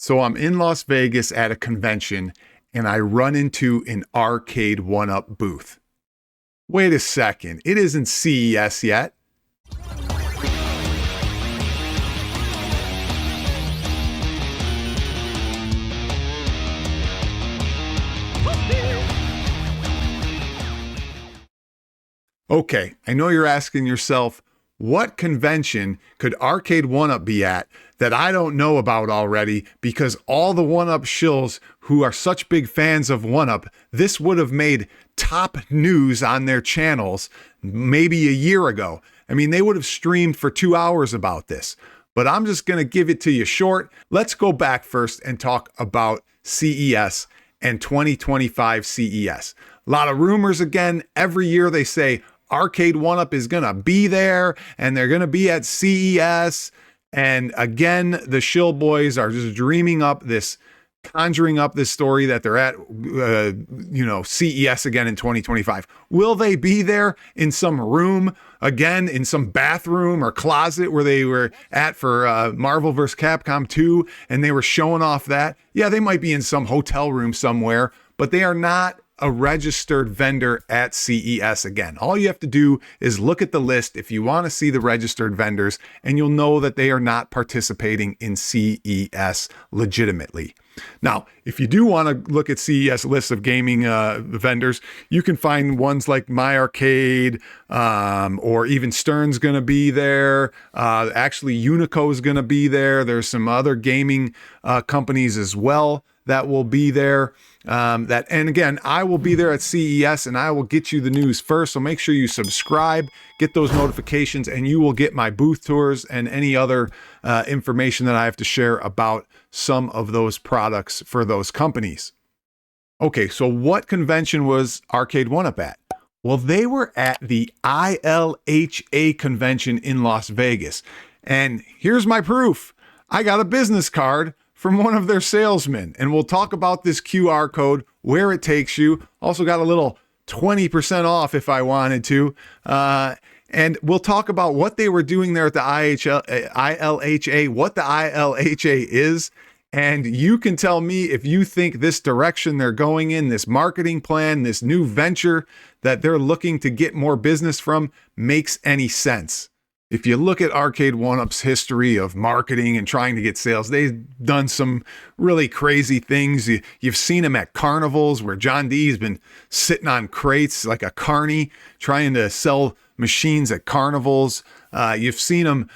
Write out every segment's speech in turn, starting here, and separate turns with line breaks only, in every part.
So I'm in Las Vegas at a convention and I run into an Arcade1up booth. Wait a second, it isn't CES yet. Okay, I know you're asking yourself, what convention could Arcade1up be at that I don't know about already? Because all the 1UP shills who are such big fans of 1UP, this would have made top news on their channels maybe a year ago. I mean, they would have streamed for 2 hours about this. But I'm just going to give it to you short. Let's go back first and talk about CES and 2025 CES. A lot of rumors again. Every year they say Arcade1up is going to be there and they're going to be at CES. And again, the shill boys are just conjuring up this story that they're at, CES again in 2025. Will they be there in some room again, in some bathroom or closet where they were at for Marvel vs. Capcom 2 and they were showing off that? Yeah, they might be in some hotel room somewhere, but they are not a registered vendor at CES again. All you have to do is look at the list if you want to see the registered vendors, and you'll know that they are not participating in CES legitimately. Now, if you do want to look at CES lists of gaming vendors, you can find ones like My Arcade, or even Stern's going to be there. Actually, Unico is going to be there. There's some other gaming companies as well that will be there. And again, I will be there at CES and I will get you the news first. So make sure you subscribe, get those notifications, and you will get my booth tours and any other information that I have to share about some of those products for those companies. Okay, so what convention was Arcade1up at? Well, they were at the ILHA convention in Las Vegas. And here's my proof. I got a business card from one of their salesmen, and we'll talk about this QR code, where it takes you. Also got a little 20% off if I wanted to. And we'll talk about what they were doing there at the ILHA, what the ILHA is. And you can tell me if you think this direction they're going in, this marketing plan, this new venture that they're looking to get more business from makes any sense. If you look at Arcade1up's history of marketing and trying to get sales, they've done some really crazy things. You've seen them at carnivals where John D's been sitting on crates like a carny trying to sell machines at carnivals. You've seen them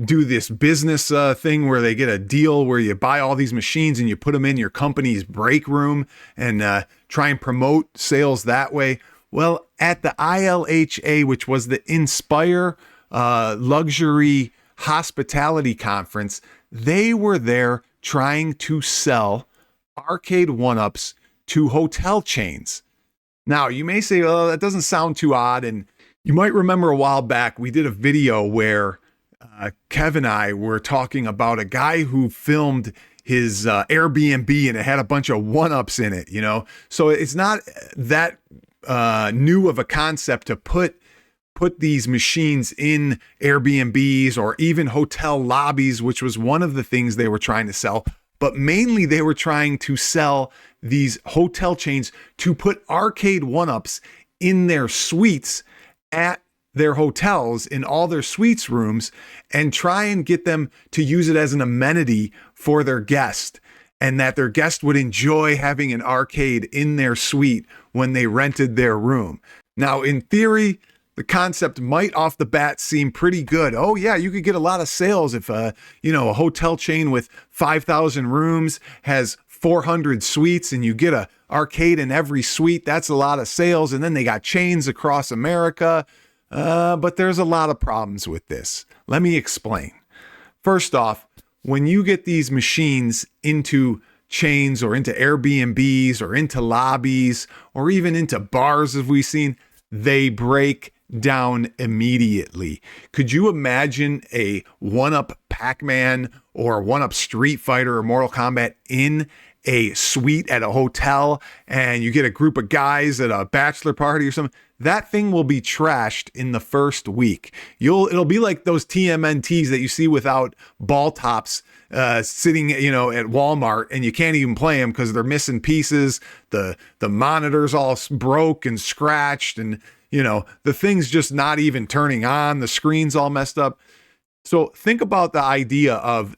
do this business thing where they get a deal where you buy all these machines and you put them in your company's break room and try and promote sales that way. Well, at the ILHA, which was the Inspire luxury hospitality conference, they were there trying to sell Arcade1ups to hotel chains. Now, you may say, oh, that doesn't sound too odd. And you might remember a while back, we did a video where Kev and I were talking about a guy who filmed his Airbnb and it had a bunch of 1UPs in it, So it's not that new of a concept to put these machines in Airbnbs or even hotel lobbies, which was one of the things they were trying to sell. But mainly they were trying to sell these hotel chains to put Arcade1ups in their suites at their hotels, in all their suites rooms, and try and get them to use it as an amenity for their guest, and that their guest would enjoy having an arcade in their suite when they rented their room. Now, in theory, the concept might off the bat seem pretty good. Oh yeah, you could get a lot of sales if a hotel chain with 5,000 rooms has 400 suites and you get a arcade in every suite. That's a lot of sales. And then they got chains across America. But there's a lot of problems with this. Let me explain. First off, when you get these machines into chains or into Airbnbs or into lobbies or even into bars, as we've seen, they break down immediately. Could you imagine a 1UP Pac-Man or 1UP Street Fighter or Mortal Kombat in a suite at a hotel and you get a group of guys at a bachelor party or something? that thing will be trashed in the first week. It'll be like those TMNTs that you see without ball tops sitting, at Walmart, and you can't even play them because they're missing pieces. The monitor's all broke and scratched, and the thing's just not even turning on. The screen's all messed up. So think about the idea of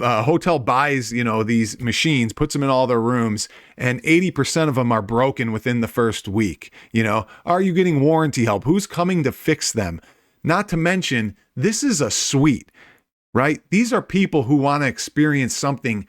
hotel buys, these machines, puts them in all their rooms, and 80% of them are broken within the first week. Are you getting warranty help? Who's coming to fix them? Not to mention, this is a suite, right? These are people who want to experience something,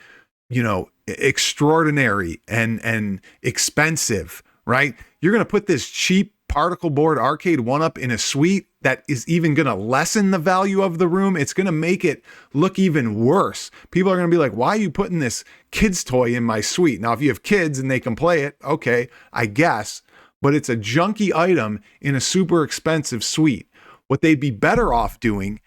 extraordinary and expensive, right? You're going to put this cheap particle board Arcade1up in a suite that is even going to lessen the value of the room. It's going to make it look even worse. People are going to be like, why are you putting this kid's toy in my suite? Now, if you have kids and they can play it, okay, I guess, but it's a junky item in a super expensive suite. What they'd be better off doing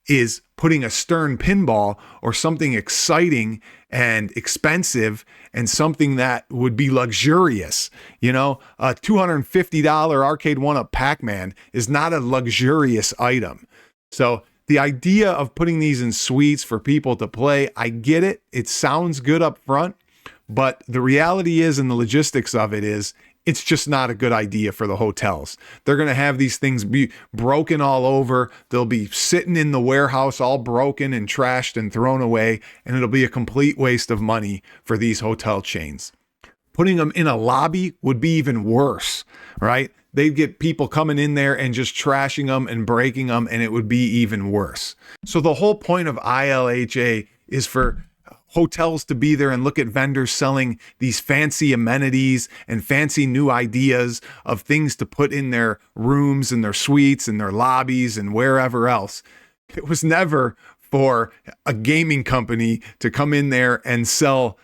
is putting a Stern pinball or something exciting and expensive and something that would be luxurious. A $250 Arcade1up Pac-Man is not a luxurious item. So the idea of putting these in suites for people to play, I get it. It sounds good up front, but the reality is, and the logistics of it is, it's just not a good idea for the hotels. They're going to have these things be broken all over. They'll be sitting in the warehouse all broken and trashed and thrown away, and it'll be a complete waste of money for these hotel chains. Putting them in a lobby would be even worse, right? They'd get people coming in there and just trashing them and breaking them, and it would be even worse. So the whole point of ILHA is for hotels to be there and look at vendors selling these fancy amenities and fancy new ideas of things to put in their rooms and their suites and their lobbies and wherever else. It was never for a gaming company to come in there and sell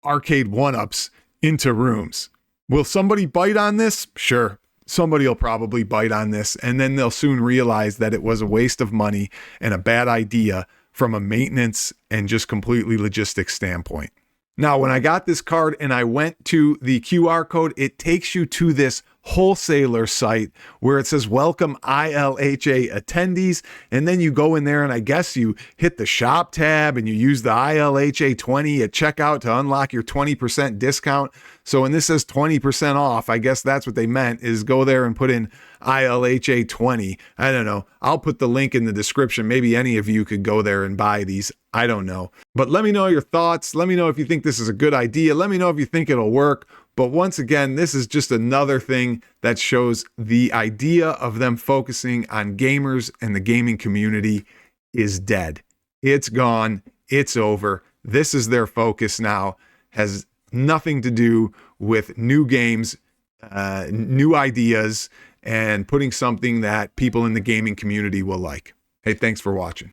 Arcade1ups into rooms. Will somebody bite on this? Sure. Somebody will probably bite on this, and then they'll soon realize that it was a waste of money and a bad idea from a maintenance and just completely logistics standpoint. Now, when I got this card and I went to the QR code, it takes you to this wholesaler site where it says welcome ILHA attendees, and then you go in there and I guess you hit the shop tab and you use the ILHA 20 at checkout to unlock your 20% discount. So when this says 20% off, I guess that's what they meant, is go there and put in ILHA 20. I don't know. I'll put the link in the description. Maybe any of you could go there and buy these. I don't know. But let me know your thoughts. Let me know if you think this is a good idea. Let me know if you think it'll work. But once again, this is just another thing that shows the idea of them focusing on gamers and the gaming community is dead. It's gone. It's over. This is their focus now. Has nothing to do with new games, new ideas, and putting something that people in the gaming community will like. Hey, thanks for watching.